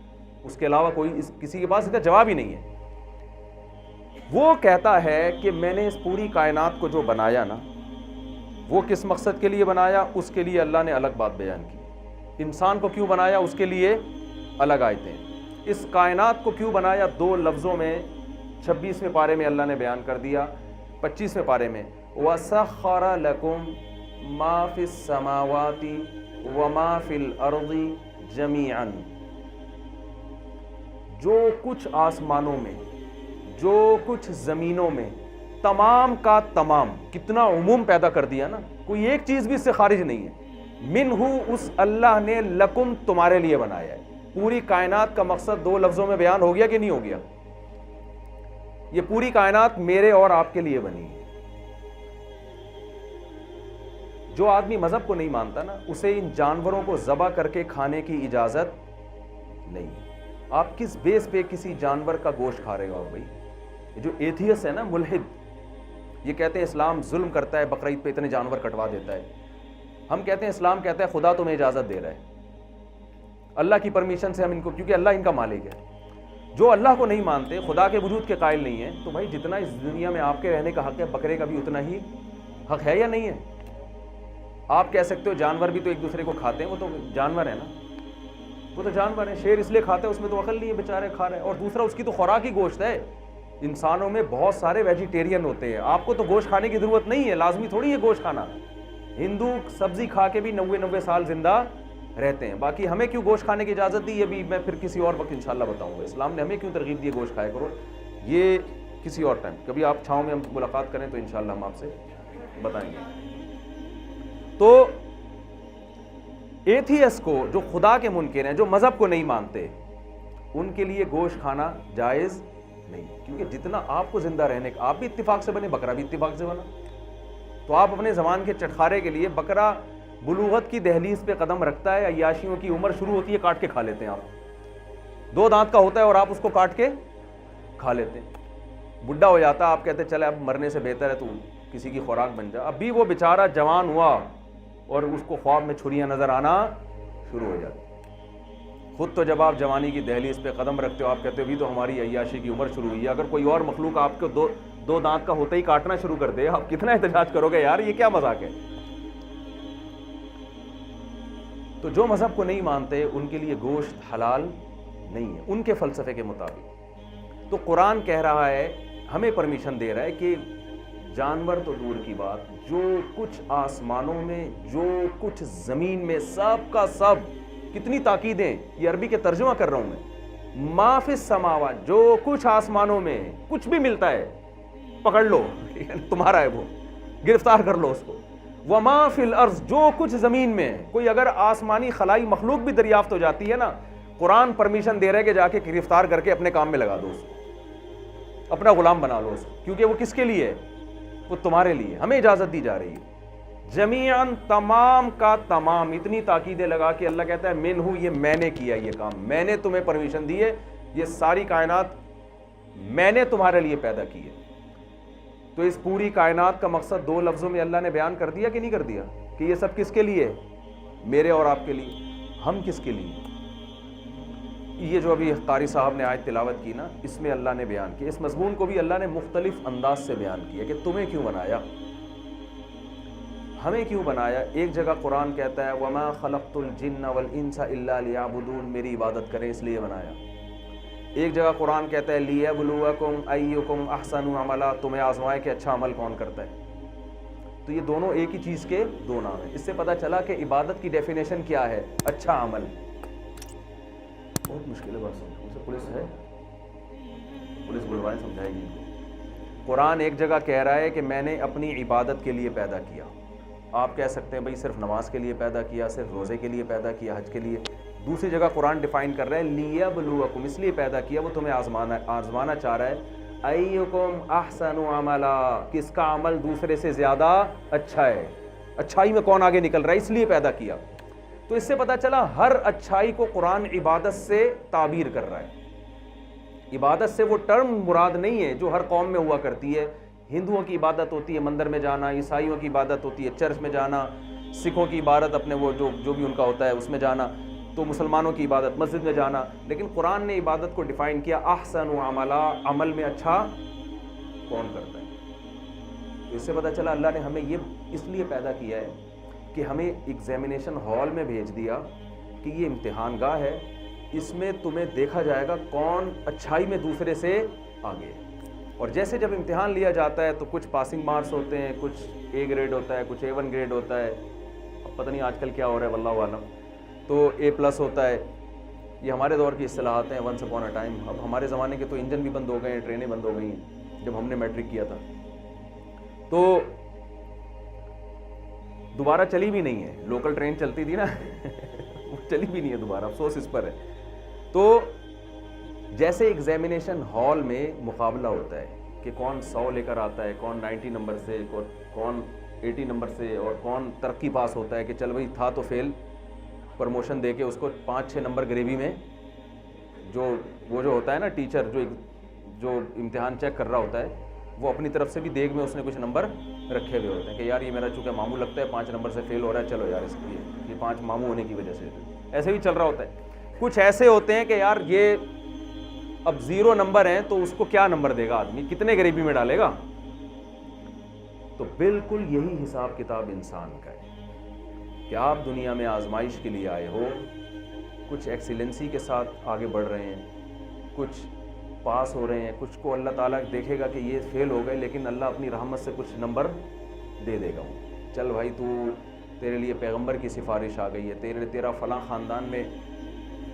اس کے علاوہ کوئی کسی کے پاس اس کا جواب ہی نہیں ہے. وہ کہتا ہے کہ میں نے اس پوری کائنات کو جو بنایا نا، وہ کس مقصد کے لیے بنایا، اس کے لیے اللہ نے الگ بات بیان کی. انسان کو کیوں بنایا اس کے لیے الگ آیتیں ہیں. اس کائنات کو کیوں بنایا 2 لفظوں میں 26ویں پارے میں اللہ نے بیان کر دیا. 25ویں پارے میں وَسَخَّرَ لَكُم مَا فِي السَّمَاوَاتِ وَمَا فِي الْأَرْضِ جَمِيعًا. جو کچھ آسمانوں میں جو کچھ زمینوں میں تمام کا تمام, کتنا عموم پیدا کر دیا نا, کوئی ایک چیز بھی اس سے خارج نہیں ہے. منہ اس اللہ نے لکم تمہارے لیے بنایا ہے. پوری کائنات کا مقصد 2 لفظوں میں بیان ہو گیا کہ نہیں ہو گیا؟ یہ پوری کائنات میرے اور آپ کے لیے بنی ہے. جو آدمی مذہب کو نہیں مانتا نا, اسے ان جانوروں کو ذبح کر کے کھانے کی اجازت نہیں. آپ کس بیس پہ کسی جانور کا گوشت کھا رہے ہو آپ بھائی؟ جو ایتھیس ہے نا, ملحد, یہ کہتے ہیں اسلام ظلم کرتا ہے, بقرعید پہ اتنے جانور کٹوا دیتا ہے. ہم کہتے ہیں اسلام کہتا ہے خدا تمہیں اجازت دے رہا ہے, اللہ کی پرمیشن سے ہم ان کو, کیونکہ اللہ ان کا مالک ہے. جو اللہ کو نہیں مانتے, خدا کے وجود کے قائل نہیں ہیں, تو بھائی جتنا اس دنیا میں آپ کے رہنے کا حق ہے, بکرے کا بھی اتنا ہی حق ہے یا نہیں ہے؟ آپ کہہ سکتے ہو جانور بھی تو ایک دوسرے کو کھاتے ہیں, وہ تو جانور ہے نا, وہ تو جانور ہیں. شیر اس لیے کھاتے ہیں, اس میں تو عقل نہیں ہے, بیچارے کھا رہے ہیں. اور دوسرا اس کی تو خوراک ہی گوشت ہے. انسانوں میں بہت سارے ویجیٹیرین ہوتے ہیں, آپ کو تو گوشت کھانے کی ضرورت نہیں ہے, لازمی تھوڑی ہے گوشت کھانا. ہندو سبزی کھا کے بھی 90 سال زندہ رہتے ہیں. باقی ہمیں کیوں گوشت کھانے کی اجازت دی, یہ بھی میں پھر کسی اور وقت انشاءاللہ بتاؤں گا. اسلام نے ہمیں کیوں ترغیب دی گوشت کھایا کرو, یہ کسی اور ٹائم, کبھی آپ چھاؤں میں ہم ملاقات کریں تو انشاءاللہ ہم آپ سے بتائیں گے. تو ایتھیس کو, جو خدا کے منکر ہیں, جو مذہب کو نہیں مانتے, ان کے لیے گوشت کھانا جائز نہیں. کیونکہ جتنا آپ کو زندہ رہنے کا, آپ بھی اتفاق سے بنے, بکرا بھی اتفاق سے بنا. تو آپ اپنے زمان کے چٹخارے کے لیے, بکرا بلوغت کی دہلیز پہ قدم رکھتا ہے, عیاشیوں کی عمر شروع ہوتی ہے, کاٹ کے کھا لیتے ہیں آپ. 2 دانت کا ہوتا ہے اور آپ اس کو کاٹ کے کھا لیتے ہیں. بڈھا ہو جاتا, آپ کہتے ہیں چلے اب مرنے سے بہتر ہے تو کسی کی خوراک بن جا. اب بھی وہ بیچارہ جوان ہوا اور اس کو خواب میں چھریاں نظر آنا شروع ہو جاتی. خود تو جب آپ جوانی کی دہلیز پہ قدم رکھتے ہو, آپ کہتے ہو بھی تو ہماری عیاشی کی عمر شروع ہوئی ہے. اگر کوئی اور مخلوق آپ کو 2 دانت کا ہوتے ہی کاٹنا شروع کر دے, آپ کتنا احتجاج کرو گے یار, یہ کیا مذاق ہے. تو جو مذہب کو نہیں مانتے ان کے لیے گوشت حلال نہیں ہے ان کے فلسفے کے مطابق. تو قرآن کہہ رہا ہے, ہمیں پرمیشن دے رہا ہے کہ جانور تو دور کی بات, جو کچھ آسمانوں میں, جو کچھ زمین میں, سب کا سب. کتنی تاکیدیں, یہ عربی کے ترجمہ کر رہا ہوں میں. ما فی السماوات, جو کچھ آسمانوں میں کچھ بھی ملتا ہے پکڑ لو, تمہارا ہے, وہ گرفتار کر لو اس کو. وما فی الارض, جو کچھ زمین میں, کوئی اگر آسمانی خلائی مخلوق بھی دریافت ہو جاتی ہے نا, قرآن پرمیشن دے رہا ہے کہ جا کے گرفتار کر کے اپنے کام میں لگا دو اس کو, اپنا غلام بنا لو اس کو. کیونکہ وہ کس کے لیے ہے؟ وہ تمہارے لیے. ہمیں اجازت دی جا رہی ہے جمیعاً, تمام کا تمام. اتنی تاکیدیں لگا کہ اللہ کہتا ہے منہ, یہ میں نے کیا یہ کام, میں نے تمہیں پرمیشن دی ہے, یہ ساری کائنات میں نے تمہارے لیے پیدا کی ہے. تو اس پوری کائنات کا مقصد 2 لفظوں میں اللہ نے بیان کر دیا کہ نہیں کر دیا, کہ یہ سب کس کے لیے, میرے اور آپ کے لیے. ہم کس کے لیے؟ یہ جو ابھی قاری صاحب نے آیت تلاوت کی نا, اس میں اللہ نے بیان کیا, اس مضمون کو بھی اللہ نے مختلف انداز سے بیان کیا کہ تمہیں کیوں بنایا, ہمیں کیوں بنایا. ایک جگہ قرآن کہتا ہے وما خلقت الجن والانس الا لیعبدون, میری عبادت کریں اس لیے بنایا. ایک جگہ قرآن کہتا ہے لیبلوکم ایکم احسن عملا, تمہیں آزمائے کہ اچھا عمل کون کرتا ہے. تو یہ دونوں ایک ہی چیز کے 2 نام ہیں. اس سے پتہ چلا کہ عبادت کی ڈیفینیشن کیا ہے, اچھا عمل. بہت مشکل ہے بات سمجھنا, پولیس ہے, پولیس بلوائیں, سمجھائے گی. قرآن ایک جگہ کہہ رہا ہے کہ میں نے اپنی عبادت کے لیے پیدا کیا. آپ کہہ سکتے ہیں بھائی صرف نماز کے لیے پیدا کیا, صرف روزے کے لیے پیدا کیا, حج کے لیے. دوسری جگہ قرآن ڈیفائن کر رہا ہے لیبلوکم, اس لیے پیدا کیا, وہ تمہیں آزمانا چاہ رہا ہے. ایکم احسن عملا, کس کا عمل دوسرے سے زیادہ اچھا ہے, اچھائی میں کون آگے نکل رہا ہے, اس لیے پیدا کیا. تو اس سے پتہ چلا ہر اچھائی کو قرآن عبادت سے تعبیر کر رہا ہے. عبادت سے وہ ٹرم مراد نہیں ہے جو ہر قوم میں ہوا کرتی ہے. ہندوؤں کی عبادت ہوتی ہے مندر میں جانا, عیسائیوں کی عبادت ہوتی ہے چرچ میں جانا, سکھوں کی عبادت اپنے وہ جو بھی ان کا ہوتا ہے اس میں جانا, تو مسلمانوں کی عبادت مسجد میں جانا. لیکن قرآن نے عبادت کو ڈیفائن کیا احسن عملا, عمل میں اچھا کون کرتا ہے. تو اس سے پتہ چلا اللہ نے ہمیں یہ اس لیے پیدا کیا ہے کہ ہمیں ایگزامینیشن ہال میں بھیج دیا کہ یہ امتحان گاہ ہے، اس میں تمہیں دیکھا جائے گا کون اچھائی میں دوسرے سے آگے ہے. اور جیسے جب امتحان لیا جاتا ہے تو کچھ پاسنگ مارکس ہوتے ہیں، کچھ A گریڈ ہوتا ہے، کچھ A1 گریڈ ہوتا ہے، اب پتہ نہیں آج کل کیا ہو رہا ہے واللہ عالم، تو A+ ہوتا ہے. یہ ہمارے دور کی اصطلاحات ہیں، ونس اپون اے ٹائم. اب ہمارے زمانے کے تو انجن بھی بند ہو گئے ہیں، ٹرینیں بند ہو گئی ہیں جب ہم نے میٹرک کیا تھا، تو دوبارہ چلی بھی نہیں ہے. لوکل ٹرین چلتی تھی نا وہ چلی بھی نہیں ہے دوبارہ، افسوس اس پر ہے. تو جیسے ایگزامینیشن ہال میں مقابلہ ہوتا ہے کہ کون 100 لے کر آتا ہے، کون 90 نمبر سے، کون 80 نمبر سے، اور کون ترقی پاس ہوتا ہے کہ چل بھائی تھا تو فیل، پرموشن دے کے اس کو 5-6 نمبر گریوی میں، وہ جو ہوتا ہے نا ٹیچر جو امتحان چیک کر رہا ہوتا ہے، وہ اپنی طرف سے بھی دیکھ میں اس نے کچھ نمبر رکھے ہوئے ہوتے ہیں کہ یار یہ میرا چونکہ ماموں لگتا ہے 5 نمبر سے فیل ہو رہا ہے، چلو یار اس کی یہ 5 ماموں ہونے کی وجہ سے ایسے بھی چل رہا ہوتا ہے. کچھ ایسے ہوتے ہیں کہ یار یہ اب 0 نمبر ہیں تو اس کو کیا نمبر دے گا آدمی، کتنے غریبی میں ڈالے گا. تو بالکل یہی حساب کتاب انسان کا ہے کہ آپ دنیا میں آزمائش کے لیے آئے ہو، کچھ ایکسیلنسی کے ساتھ آگے بڑھ رہے ہیں، کچھ پاس ہو رہے ہیں، کچھ کو اللہ تعالیٰ دیکھے گا کہ یہ فیل ہو گئے لیکن اللہ اپنی رحمت سے کچھ نمبر دے دے گا. چل بھائی تیرے لیے پیغمبر کی سفارش آ گئی ہے، تیرا فلاں خاندان میں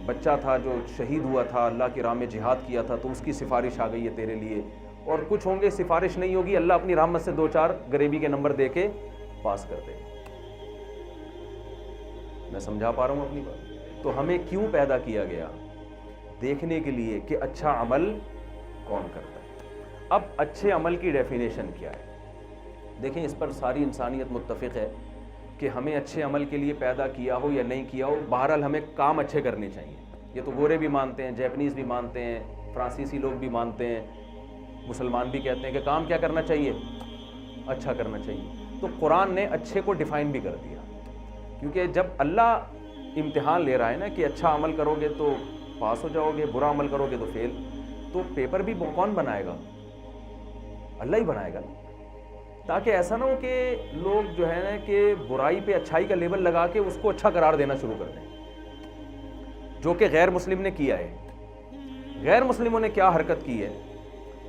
بچہ تھا جو شہید ہوا تھا، اللہ کی راہ میں جہاد کیا تھا، تو اس کی سفارش آ گئی ہے تیرے لیے. اور کچھ ہوں گے سفارش نہیں ہوگی، اللہ اپنی رحمت سے 2-4 غریبی کے نمبر دے کے پاس کر دے. میں سمجھا پا رہا ہوں اپنی بات؟ تو ہمیں کیوں پیدا کیا گیا؟ دیکھنے کے لیے کہ اچھا عمل کون کرتا ہے. اب اچھے عمل کی ڈیفینیشن کیا ہے؟ دیکھیں اس پر ساری انسانیت متفق ہے کہ ہمیں اچھے عمل کے لیے پیدا کیا ہو یا نہیں کیا ہو، بہرحال ہمیں کام اچھے کرنے چاہیے. یہ تو گورے بھی مانتے ہیں، جیپنیز بھی مانتے ہیں، فرانسیسی لوگ بھی مانتے ہیں، مسلمان بھی کہتے ہیں کہ کام کیا کرنا چاہیے، اچھا کرنا چاہیے. تو قرآن نے اچھے کو ڈیفائن بھی کر دیا، کیونکہ جب اللہ امتحان لے رہا ہے نا کہ اچھا عمل کرو گے تو پاس ہو جاؤ گے، برا عمل کرو گے تو فیل، تو پیپر بھی کون بنائے گا؟ اللہ ہی بنائے گا. تاکہ ایسا نہ ہو کہ لوگ جو ہے نا کہ برائی پہ اچھائی کا لیبل لگا کے اس کو اچھا قرار دینا شروع کر دیں، جو کہ غیر مسلم نے کیا ہے. غیر مسلموں نے کیا حرکت کی ہے؟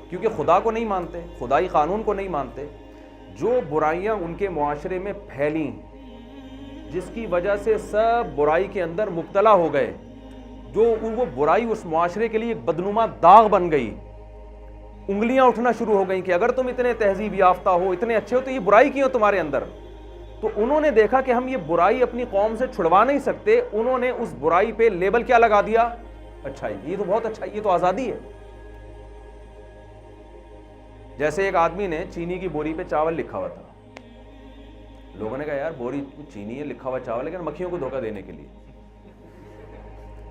کیونکہ خدا کو نہیں مانتے، خدائی قانون کو نہیں مانتے، جو برائیاں ان کے معاشرے میں پھیلیں جس کی وجہ سے سب برائی کے اندر مبتلا ہو گئے، جو وہ برائی اس معاشرے کے لیے ایک بدنما داغ بن گئی، انگلیاں اٹھنا شروع ہو گئیں کہ اگر تم اتنے تہذیب یافتہ ہو، اتنے اچھے ہو، تو یہ برائی کیوں تمہارے اندر؟ تو انہوں نے دیکھا کہ ہم یہ برائی اپنی قوم سے چھڑوا نہیں سکتے، انہوں نے اس برائی پہ لیبل کیا لگا دیا؟ اچھائی. یہ تو بہت اچھا، یہ تو آزادی ہے. جیسے ایک آدمی نے چینی کی بوری پہ چاول لکھا ہوا تھا، لوگوں نے کہا یار بوری چینی ہے، لکھا ہوا چاول، لیکن مکھیوں کو دھوکہ دینے کے لیے.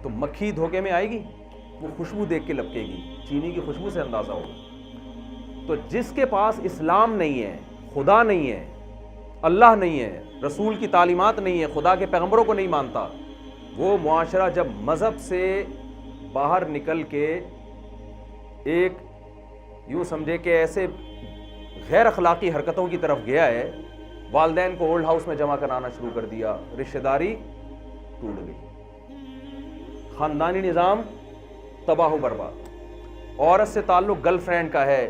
تو مکھی دھوکے میں آئے گی، وہ خوشبو دیکھ کے لپکے گی، چینی کی خوشبو سے اندازہ ہوگا. تو جس کے پاس اسلام نہیں ہے، خدا نہیں ہے، اللہ نہیں ہے، رسول کی تعلیمات نہیں ہے، خدا کے پیغمبروں کو نہیں مانتا، وہ معاشرہ جب مذہب سے باہر نکل کے ایک یوں سمجھے کہ ایسے غیر اخلاقی حرکتوں کی طرف گیا ہے، والدین کو اولڈ ہاؤس میں جمع کرانا شروع کر دیا، رشتہ داری ٹوٹ گئی، خاندانی نظام تباہ و برباد. عورت سے تعلق گرل فرینڈ کا ہے،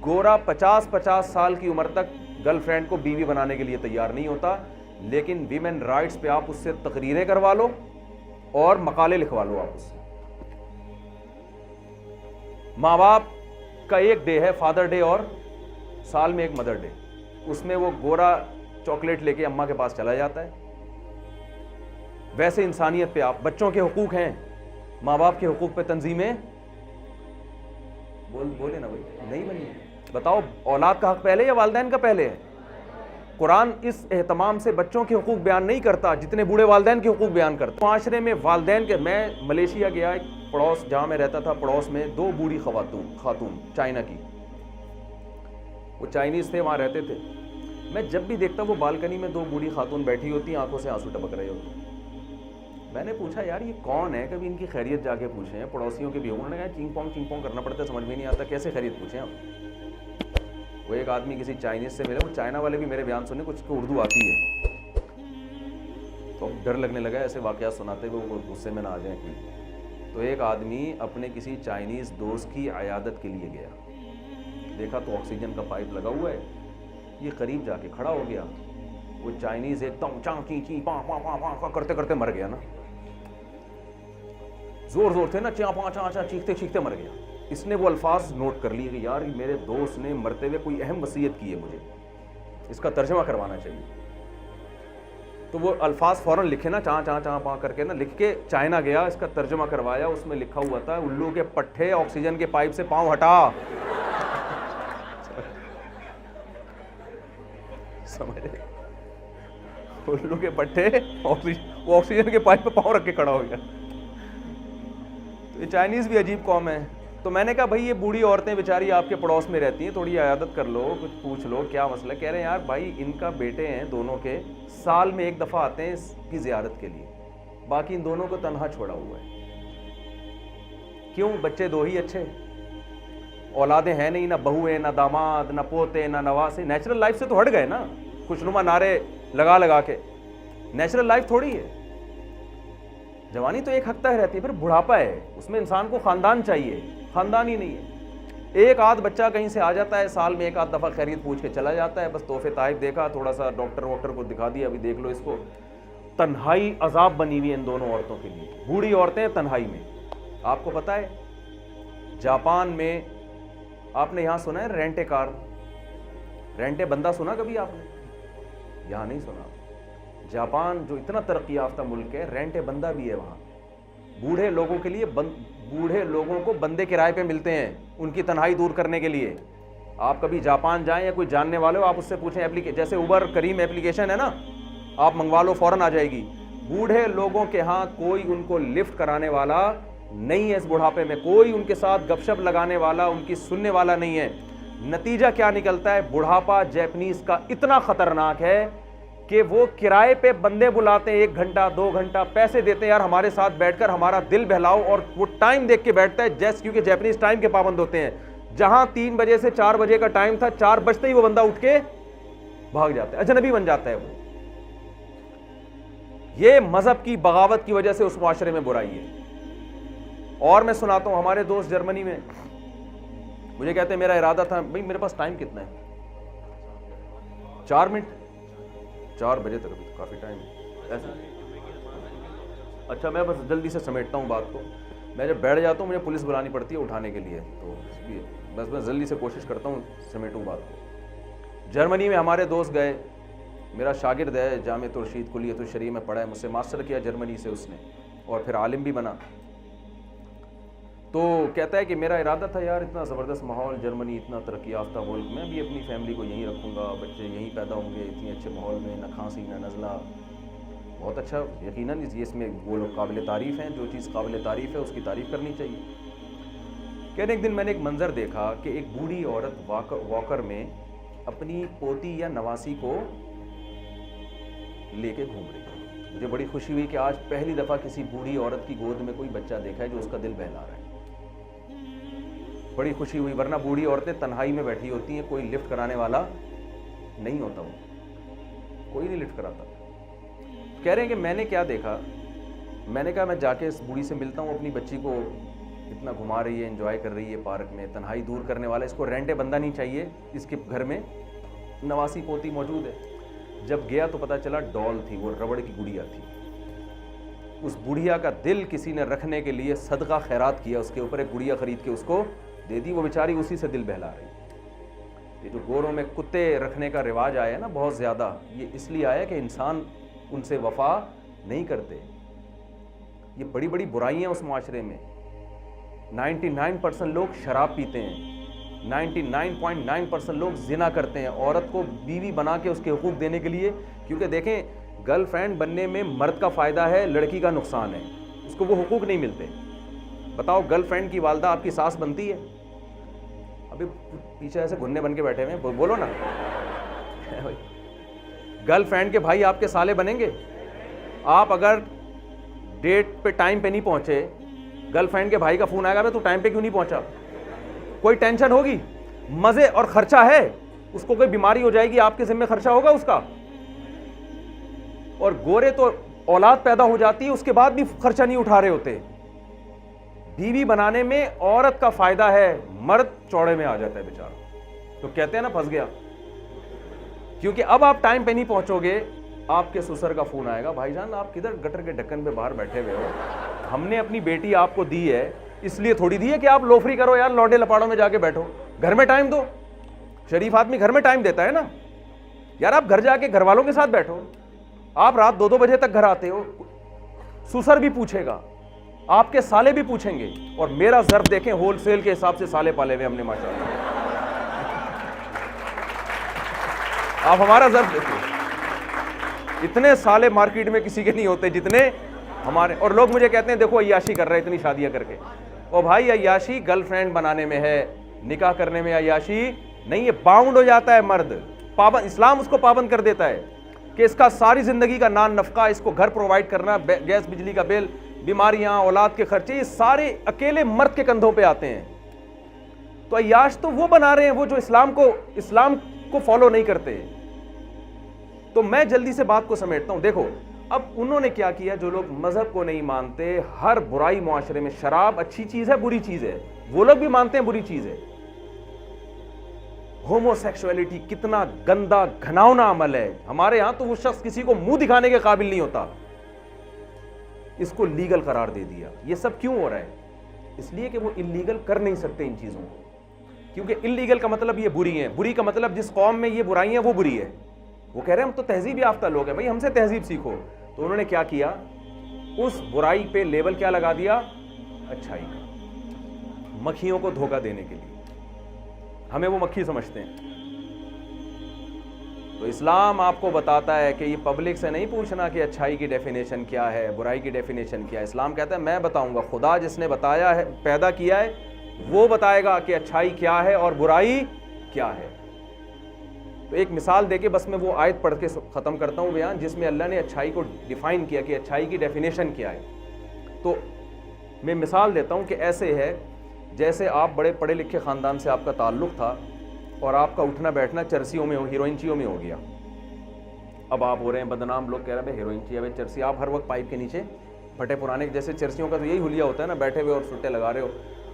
گورا 50 سال کی عمر تک گرل فرینڈ کو بیوی بنانے کے لیے تیار نہیں ہوتا، لیکن ویمن رائٹس پہ آپ اس سے تقریریں کروا لو اور مقالے لکھوا لو. آپ اس سے ماں باپ کا ایک ڈے ہے فادر ڈے، اور سال میں ایک مدر ڈے، اس میں وہ گورا چاکلیٹ لے کے اماں کے پاس چلا جاتا ہے. ویسے انسانیت پہ آپ بچوں کے حقوق ہیں، ماں باپ کے حقوق پہ تنظیمیں بولے نا بھائی نہیں بنی. بتاؤ اولاد کا حق پہلے یا والدین کا پہلے ہے؟ قرآن اس اہتمام سے بچوں کے حقوق بیان نہیں کرتا جتنے بوڑھے والدین کے حقوق بیان کرتا. معاشرے میں والدین کے، میں ملیشیا گیا، ایک پڑوس جہاں میں رہتا تھا، پڑوس میں 2 بوڑھی خاتون چائنا کی، وہ چائنیز تھے، وہاں رہتے تھے. میں جب بھی دیکھتا وہ بالکنی میں 2 بوڑھی خاتون بیٹھی ہوتی، آنکھوں سے آنسو ٹپک رہے ہوتے. میں نے پوچھا یار یہ کون ہے، کبھی ان کی خیریت جا کے پوچھیں. پڑوسیوں کے بھی، انہوں نے کہا چینگ پونگ کرنا پڑتا ہے، سمجھ میں نہیں آتا کیسے خیریت پوچھیں آپ. وہ ایک آدمی کسی چائنیز سے ملے، وہ چائنا والے بھی میرے بیان سنے، کچھ کو اردو آتی ہے. تو ڈر لگنے لگا ایسے واقعات سناتے ہوئے وہ غصے میں نہ آ جائیں کوئی. تو ایک آدمی اپنے کسی چائنیز دوست کی عیادت کے لیے گیا, دیکھا تو آکسیجن کا پائپ لگا ہوا ہے, یہ قریب جا کے کھڑا ہو گیا. وہ چائنیز ایک دم چاں چیں چیں پاں پاں پاں پاں کرتے کرتے مر گیا نا, زور زور تھے نا, چاں پاں چاں چاں چیختے چیختے مر گیا. اس نے وہ الفاظ نوٹ کر لیے کہ یار میرے دوست نے مرتے ہوئے کوئی اہم وصیت کی ہے, مجھے اس کا ترجمہ کروانا چاہیے. تو وہ الفاظ فوراً لکھے نا, چاں چاں چاں پاں کر کے نا لکھ کے چائنا گیا, اس کا ترجمہ کروایا. اس میں لکھا ہوا تھا الو کے پٹھے آکسیجن کے پائپ سے پاؤں ہٹا. سمجھ رہے, الو کے پٹھے وہ آکسیجن کے پائپ پہ پاؤں رکھ کے کھڑا ہو گیا. تو یہ چائنیز بھی عجیب قوم ہے. تو میں نے کہا بھائی یہ بوڑھی عورتیں بیچاری آپ کے پڑوس میں رہتی ہیں, تھوڑی عیادت کر لو, کچھ پوچھ لو کیا مسئلہ. کہہ رہے ہیں یار بھائی ان کا بیٹے ہیں دونوں کے, سال میں ایک دفعہ آتے ہیں اس کی زیارت کے لیے, باقی ان دونوں کو تنہا چھوڑا ہوا ہے. کیوں؟ بچے دو ہی اچھے, اولادیں ہیں نہیں, نہ بہو ہیں, نہ داماد, نہ پوتے, نہ نواسے. نیچرل لائف سے تو ہٹ گئے نا, خوشنما نعرے لگا لگا کے. نیچرل لائف تھوڑی ہے. جوانی تو ایک حد تک رہتی ہے, پھر بڑھاپا ہے, اس میں انسان کو خاندان چاہیے, خاندان ہی نہیں ہے. ایک آدھ بچہ کہیں سے آ جاتا ہے, سال میں ایک آدھ دفعہ خیریت پوچھ کے چلا جاتا ہے, بس تحفے تحائف دیکھا, تھوڑا سا ڈاکٹر واکٹر کو دکھا دیا, ابھی دیکھ لو اس کو. تنہائی عذاب بنی ہوئی ہے ان دونوں عورتوں کے لیے, بوڑھی عورتیں تنہائی میں. آپ کو پتہ ہے جاپان میں, آپ نے یہاں سنا ہے رینٹے کار, رینٹے بندہ سنا کبھی آپ نے؟ یہاں نہیں سنا. جاپان جو اتنا ترقی یافتہ ملک ہے, رینٹے بندہ بھی ہے وہاں. بوڑھے لوگوں کے لیے بوڑھے لوگوں کو بندے کرائے پہ ملتے ہیں ان کی تنہائی دور کرنے کے لیے. آپ کبھی جاپان جائیں یا کوئی جاننے والے ہو, آپ اس سے پوچھیں, جیسے اوبر کریم اپلیکیشن ہے نا, آپ منگوا لو فوراً آ جائے گی. بوڑھے لوگوں کے ہاں کوئی ان کو لفٹ کرانے والا نہیں ہے, اس بڑھاپے میں کوئی ان کے ساتھ گپ شپ لگانے والا, ان کی سننے والا نہیں ہے. نتیجہ کیا نکلتا ہے؟ بڑھاپا جیپنیز کا اتنا خطرناک ہے کہ وہ کرائے پہ بندے بلاتے ہیں, 1 گھنٹہ 2 گھنٹہ پیسے دیتے ہیں, یار ہمارے ساتھ بیٹھ کر ہمارا دل بہلاؤ. اور وہ ٹائم دیکھ کے بیٹھتا ہے, جیسے کیونکہ جیپنیز ٹائم کے پابند ہوتے ہیں. جہاں 3 بجے سے 4 بجے کا ٹائم تھا, 4 بجتے ہی وہ بندہ اٹھ کے بھاگ جاتا ہے, اجنبی بن جاتا ہے وہ. یہ مذہب کی بغاوت کی وجہ سے اس معاشرے میں برائی ہے. اور میں سناتا ہوں, ہمارے دوست جرمنی میں مجھے کہتے ہیں میرا ارادہ تھا, بھائی میرے پاس ٹائم کتنا ہے, 4 منٹ, 4 بجے تک ابھی کافی ٹائم ہے ایسا. اچھا میں بس جلدی سے سمیٹتا ہوں بات کو. میں جب بیٹھ جاتا ہوں مجھے پولیس بلانی پڑتی ہے اٹھانے کے لیے, تو اس لیے بس میں جلدی سے کوشش کرتا ہوں سمیٹوں بات کو. جرمنی میں ہمارے دوست گئے, میرا شاگرد ہے, جامعۃ الرشید کلیۃ الشریعہ میں پڑھا ہے, مجھ سے ماسٹر کیا جرمنی سے اس نے, اور پھر عالم بھی بنا. تو کہتا ہے کہ میرا ارادہ تھا یار اتنا زبردست ماحول, جرمنی اتنا ترقی یافتہ ملک, میں بھی اپنی فیملی کو یہیں رکھوں گا, بچے یہیں پیدا ہوں گے, اتنے اچھے ماحول میں, نہ کھانسی نہ نزلہ, بہت اچھا. یقیناً اس میں وہ لوگ قابل تعریف ہیں, جو چیز قابل تعریف ہے اس کی تعریف کرنی چاہیے. کہنے ایک دن میں نے ایک منظر دیکھا کہ ایک بوڑھی عورت واکر میں اپنی پوتی یا نواسی کو لے کے گھوم رہی ہے. مجھے بڑی خوشی ہوئی کہ آج پہلی دفعہ کسی بوڑھی عورت کی گود میں کوئی بچہ دیکھا ہے جو اس کا دل بہلا رہا ہے. بڑی خوشی ہوئی, ورنہ بوڑھی عورتیں تنہائی میں بیٹھی ہوتی ہیں, کوئی لفٹ کرانے والا نہیں ہوتا, وہ کوئی نہیں لفٹ کراتا. کہہ رہے ہیں کہ میں نے کیا دیکھا, میں نے کہا میں جا کے اس بوڑھی سے ملتا ہوں, اپنی بچی کو اتنا گھما رہی ہے, انجوائے کر رہی ہے پارک میں, تنہائی دور کرنے والا, اس کو رینٹے بندہ نہیں چاہیے, اس کے گھر میں نواسی پوتی موجود ہے. جب گیا تو پتہ چلا ڈال تھی, وہ ربڑ کی گڑیا تھی. اس بڑھیا کا دل کسی نے رکھنے کے لیے صدقہ خیرات کیا, اس کے اوپر ایک گڑیا خرید کے اس کو دے دی, وہ بیچاری اسی سے دل بہلا رہی. یہ جو گوروں میں کتے رکھنے کا رواج آیا ہے نا بہت زیادہ, یہ اس لیے آیا کہ انسان ان سے وفا نہیں کرتے. یہ بڑی بڑی برائیاں اس معاشرے میں. 99% لوگ شراب پیتے ہیں, 99.9% لوگ زنا کرتے ہیں, عورت کو بیوی بنا کے اس کے حقوق دینے کے لیے. کیونکہ دیکھیں گرل فرینڈ بننے میں مرد کا فائدہ ہے, لڑکی کا نقصان ہے, اس کو وہ حقوق نہیں ملتے. بتاؤ گرل فرینڈ کی والدہ آپ کی ساس بنتی ہے؟ ابھی پیچھے ایسے گھننے بن کے بیٹھے ہوئے ہیں, بولو نا. گرل فرینڈ کے بھائی آپ کے سالے بنیں گے؟ آپ اگر ڈیٹ پہ ٹائم پہ نہیں پہنچے, گرل فرینڈ کے بھائی کا فون آئے گا تو ٹائم پہ کیوں نہیں پہنچا, کوئی ٹینشن ہوگی؟ مزے اور خرچہ ہے, اس کو کوئی بیماری ہو جائے گی آپ کے ذمہ خرچہ ہوگا اس کا. اور گورے تو اولاد پیدا ہو جاتی ہے اس کے بعد بھی خرچہ نہیں اٹھا رہے ہوتے. بیوی بنانے میں عورت کا فائدہ ہے, مرد چوڑے میں آ جاتا ہے بیچارہ. تو کہتے ہیں نا پھنس گیا. کیونکہ اب آپ ٹائم پہ نہیں پہنچو گے, آپ کے سسر کا فون آئے گا, بھائی جان آپ کدھر گٹر کے ڈھکن پہ باہر بیٹھے ہوئے ہو, ہم نے اپنی بیٹی آپ کو دی ہے, اس لیے تھوڑی دی ہے کہ آپ لوفری کرو یار, لوڈے لپاڑوں میں جا کے بیٹھو, گھر میں ٹائم دو. شریف آدمی گھر میں ٹائم دیتا ہے نا یار, آپ گھر جا کے گھر والوں کے ساتھ بیٹھو. آپ رات 2-2 بجے تک گھر آتے ہو, سسر بھی پوچھے گا, آپ کے سالے بھی پوچھیں گے. اور میرا ضرب دیکھیں, ہول سیل کے حساب سے سالے پالے ہوئے ہم نے ماشاءاللہ. آپ ہمارا ضرب دیکھیں, اتنے سالے مارکیٹ میں کسی کے نہیں ہوتے جتنے ہمارے. اور لوگ مجھے کہتے ہیں دیکھو عیاشی کر رہے ہیں اتنی شادیاں کر کے. او بھائی عیاشی گرل فرینڈ بنانے میں ہے, نکاح کرنے میں عیاشی نہیں. یہ باؤنڈ ہو جاتا ہے مرد, پابند, اسلام اس کو پابند کر دیتا ہے کہ اس کا ساری زندگی کا نان نفقہ, اس کو گھر پرووائڈ کرنا, گیس بجلی کا بل, بیماریاں, اولاد کے خرچے, یہ سارے اکیلے مرد کے کندھوں پہ آتے ہیں. تو عیاش تو وہ بنا رہے ہیں وہ جو اسلام کو فالو نہیں کرتے. تو میں جلدی سے بات کو سمیٹتا ہوں. دیکھو اب انہوں نے کیا کیا, جو لوگ مذہب کو نہیں مانتے, ہر برائی معاشرے میں, شراب اچھی چیز ہے بری چیز ہے, وہ لوگ بھی مانتے ہیں بری چیز ہے. ہومو سیکشولیٹی کتنا گندا گھناؤنا عمل ہے ہمارے ہاں, تو وہ شخص کسی کو منہ دکھانے کے قابل نہیں ہوتا, اس کو لیگل قرار دے دیا. یہ سب کیوں ہو رہا ہے؟ اس لیے کہ وہ انلیگل کر نہیں سکتے ان چیزوں کو, کیونکہ انلیگل کا مطلب یہ بری ہیں, بری کا مطلب جس قوم میں یہ برائی ہیں وہ بری ہے. وہ کہہ رہے ہیں ہم تو تہذیب یافتہ لوگ ہیں, بھائی ہم سے تہذیب سیکھو. تو انہوں نے کیا کیا, اس برائی پہ لیبل کیا لگا دیا, اچھائی کا, مکھیوں کو دھوکہ دینے کے لیے. ہمیں وہ مکھی سمجھتے ہیں. تو اسلام آپ کو بتاتا ہے کہ یہ پبلک سے نہیں پوچھنا کہ اچھائی کی ڈیفینیشن کیا ہے, برائی کی ڈیفینیشن کیا ہے. اسلام کہتا ہے میں بتاؤں گا, خدا جس نے بتایا ہے, پیدا کیا ہے, وہ بتائے گا کہ اچھائی کیا ہے اور برائی کیا ہے. تو ایک مثال دے کے بس میں وہ آیت پڑھ کے ختم کرتا ہوں بیان, جس میں اللہ نے اچھائی کو ڈیفائن کیا کہ اچھائی کی ڈیفینیشن کیا ہے. تو میں مثال دیتا ہوں کہ ایسے ہے جیسے آپ بڑے پڑھے لکھے خاندان سے آپ کا تعلق تھا اور آپ کا اٹھنا بیٹھنا چرسیوں میں, ہیروئنچیوں میں ہو گیا. اب آپ ہو رہے ہیں بدنام, لوگ کہہ رہے ہیں ہیروئنچی ہے چرسی, آپ ہر وقت پائپ کے نیچے پھٹے پرانے, جیسے چرسیوں کا تو یہی حلیہ ہوتا ہے نا, بیٹھے ہوئے اور سٹے لگا رہے ہو.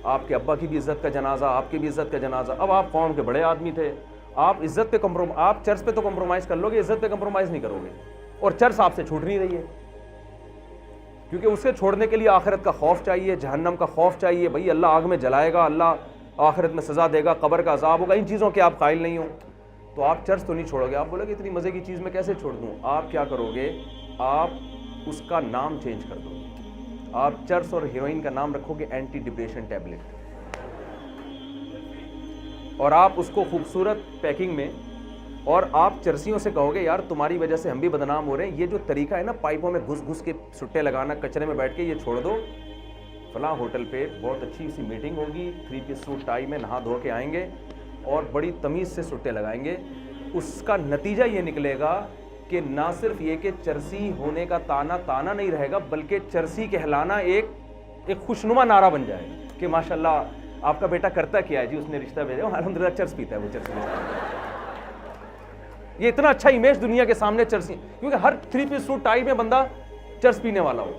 آپ کے ابا کی بھی عزت کا جنازہ, آپ کی بھی عزت کا جنازہ. اب آپ قوم کے بڑے آدمی تھے, آپ عزت پہ آپ چرچ پہ تو کمپرومائز کر لو گے, عزت پہ کمپرومائز نہیں کرو گے. اور چرچ آپ سے چھوٹ نہیں رہی ہے, کیونکہ اسے چھوڑنے کے لیے آخرت کا خوف چاہیے, جہنم کا خوف چاہیے. بھائی اللہ آگ میں جلائے گا, اللہ آخرت میں سزا دے گا, قبر کا عذاب ہوگا, ان چیزوں کے آپ قائل نہیں ہو, تو آپ چرچ تو نہیں چھوڑو گے. آپ بولے کہ اتنی مزے کی چیز میں کیسے چھوڑ دوں. آپ کیا کرو گے, آپ اس کا نام چینج کر دو گے. آپ چرس اور ہیروئن کا نام رکھو گے اینٹی ڈپریشن ٹیبلٹ, اور آپ اس کو خوبصورت پیکنگ میں, اور آپ چرسیوں سے کہو گے یار تمہاری وجہ سے ہم بھی بدنام ہو رہے ہیں, یہ جو طریقہ ہے نا پائپوں میں گھس گھس کے سٹے لگانا, کچرے میں بیٹھ کے, یہ چھوڑ دو. فلاں ہوٹل پہ بہت اچھی سی میٹنگ ہوگی, 3 پیس سوٹ ٹائی میں نہا دھو کے آئیں گے اور بڑی تمیز سے سٹے لگائیں گے. اس کا نتیجہ یہ نکلے گا کہ نہ صرف یہ کہ چرسی ہونے کا تانا نہیں رہے گا, بلکہ چرسی کہلانا ایک خوشنما نعرہ بن جائے گا کہ ماشاءاللہ آپ کا بیٹا کرتا کیا ہے جی, اس نے رشتہ بھیجا, الحمدللہ چرس پیتا ہے وہ, چرس پیتا ہے. یہ اتنا اچھا امیج دنیا کے سامنے چرسی, کیونکہ ہر 3 پیس سوٹ ٹائی میں بندہ چرس پینے والا ہو.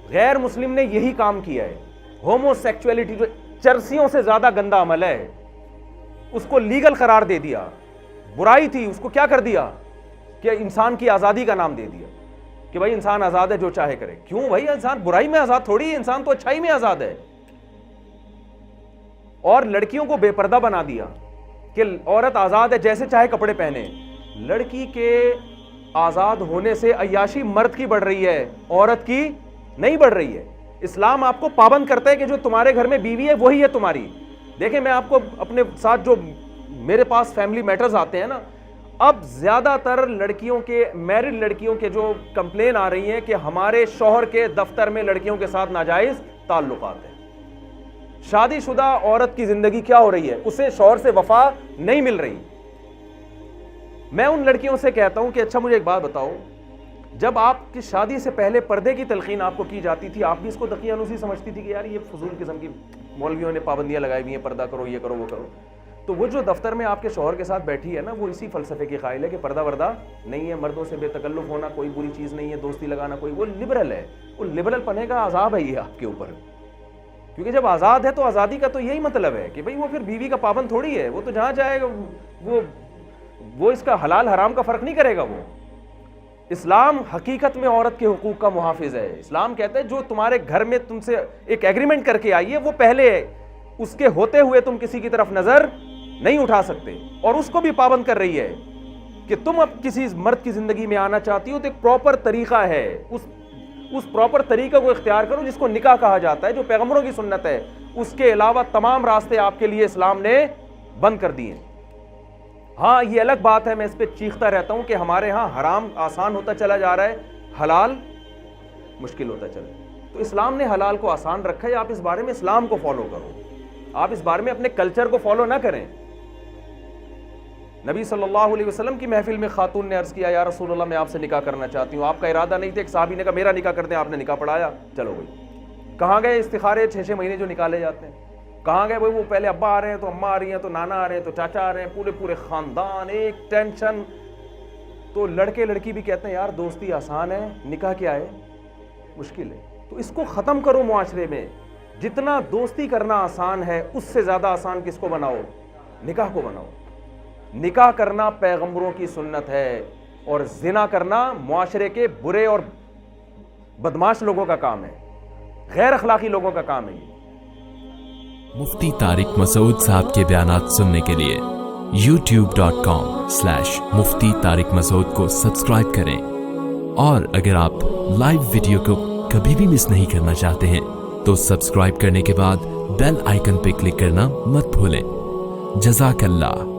غیر مسلم نے یہی کام کیا ہے. ہومو سیکچولیٹی جو چرسیوں سے زیادہ گندا عمل ہے, اس کو لیگل قرار دے دیا. برائی تھی, اس کو کیا کر دیا کہ انسان کی آزادی کا نام دے دیا کہ بھائی انسان آزاد ہے, جو چاہے کرے. کیوں بھائی, انسان برائی میں آزاد تھوڑی ہے, انسان تو اچھائی میں آزاد ہے. اور لڑکیوں کو بے پردہ بنا دیا کہ عورت آزاد ہے, جیسے چاہے کپڑے پہنے. لڑکی کے آزاد ہونے سے عیاشی مرد کی بڑھ رہی ہے, عورت کی نہیں بڑھ رہی ہے. اسلام آپ کو پابند کرتا ہے کہ جو تمہارے گھر میں بیوی ہے وہی ہے تمہاری. دیکھیں میں آپ کو اپنے ساتھ جو میرے پاس فیملی میٹرز آتے ہیں نا, اب زیادہ تر لڑکیوں کے, میرڈ لڑکیوں کے جو کمپلین آ رہی ہیں کہ ہمارے شوہر کے دفتر میں لڑکیوں کے ساتھ ناجائز تعلقات ہیں. شادی شدہ عورت کی زندگی کیا ہو رہی ہے, اسے شوہر سے وفا نہیں مل رہی. میں ان لڑکیوں سے کہتا ہوں کہ اچھا مجھے ایک بات بتاؤ, جب آپ کی شادی سے پہلے پردے کی تلقین آپ کو کی جاتی تھی, آپ بھی اس کو دقیانوسی سمجھتی تھی کہ یار یہ فضول قسم کی مولویوں نے پابندیاں لگائی ہوئی ہیں, پردہ کرو, یہ کرو, وہ کرو. تو وہ جو دفتر میں آپ کے شوہر کے ساتھ بیٹھی ہے نا، وہ اسی فلسفے کی قائل ہے کہ پردہ وردہ نہیں ہے، مردوں سے بے تکلف ہونا کوئی بری چیز نہیں ہے، دوستی لگانا کوئی، وہ لبرل ہے، وہ لبرل پنے کا عذاب ہے یہ آپ کے اوپر. کیونکہ جب آزاد ہے تو آزادی کا تو یہی مطلب ہے کہ بھئی وہ پھر بیوی کا پابند تھوڑی ہے، وہ تو جہاں چاہے گا وہ اس کا حلال حرام کا فرق نہیں کرے گا. وہ اسلام حقیقت میں عورت کے حقوق کا محافظ ہے. اسلام کہتا ہے جو تمہارے گھر میں تم سے ایک ایگریمنٹ کر کے آئی ہے وہ پہلے ہے، اس کے ہوتے ہوئے تم کسی کی طرف نظر نہیں اٹھا سکتے، اور اس کو بھی پابند کر رہی ہے کہ تم اب کسی مرد کی زندگی میں آنا چاہتی ہو تو ایک پراپر طریقہ ہے، اس پراپر طریقہ کو اختیار کرو جس کو نکاح کہا جاتا ہے، جو پیغمبروں کی سنت ہے. اس کے علاوہ تمام راستے آپ کے لیے اسلام نے بند کر دیے. ہاں یہ الگ بات ہے، میں اس پہ چیختا رہتا ہوں کہ ہمارے ہاں حرام آسان ہوتا چلا جا رہا ہے، حلال مشکل ہوتا چلا. تو اسلام نے حلال کو آسان رکھا ہے، آپ اس بارے میں اسلام کو فالو کرو، آپ اس بارے میں اپنے کلچر کو فالو نہ کریں. نبی صلی اللہ علیہ وسلم کی محفل میں خاتون نے عرض کیا یا رسول اللہ میں آپ سے نکاح کرنا چاہتی ہوں. آپ کا ارادہ نہیں تھا، ایک صحابی نے کہا میرا نکاح کر دیں، آپ نے نکاح پڑھایا، چلو بھائی. کہاں گئے استخارے 6 مہینے جو نکالے جاتے ہیں؟ کہاں گئے وہ پہلے ابا آ رہے ہیں تو اماں آ رہی ہیں تو نانا آ رہے ہیں تو چاچا آ رہے ہیں، پورے خاندان، ایک ٹینشن. تو لڑکے لڑکی بھی کہتے ہیں یار دوستی آسان ہے، نکاح کیا ہے مشکل ہے. تو اس کو ختم کرو معاشرے میں. جتنا دوستی کرنا آسان ہے اس سے زیادہ آسان کس کو بناؤ؟ نکاح کو بناؤ. نکاح کرنا پیغمبروں کی سنت ہے، اور زنا کرنا معاشرے کے برے اور بدماش لوگوں کا کام ہے، غیر اخلاقی لوگوں کا کام ہے. مفتی طارق مسعود صاحب کے بیانات سننے کے لیے youtube.com/مفتی طارق مسعود کو سبسکرائب کریں، اور اگر آپ لائیو ویڈیو کو کبھی بھی مس نہیں کرنا چاہتے ہیں تو سبسکرائب کرنے کے بعد بیل آئیکن پہ کلک کرنا مت بھولیں. جزاک اللہ.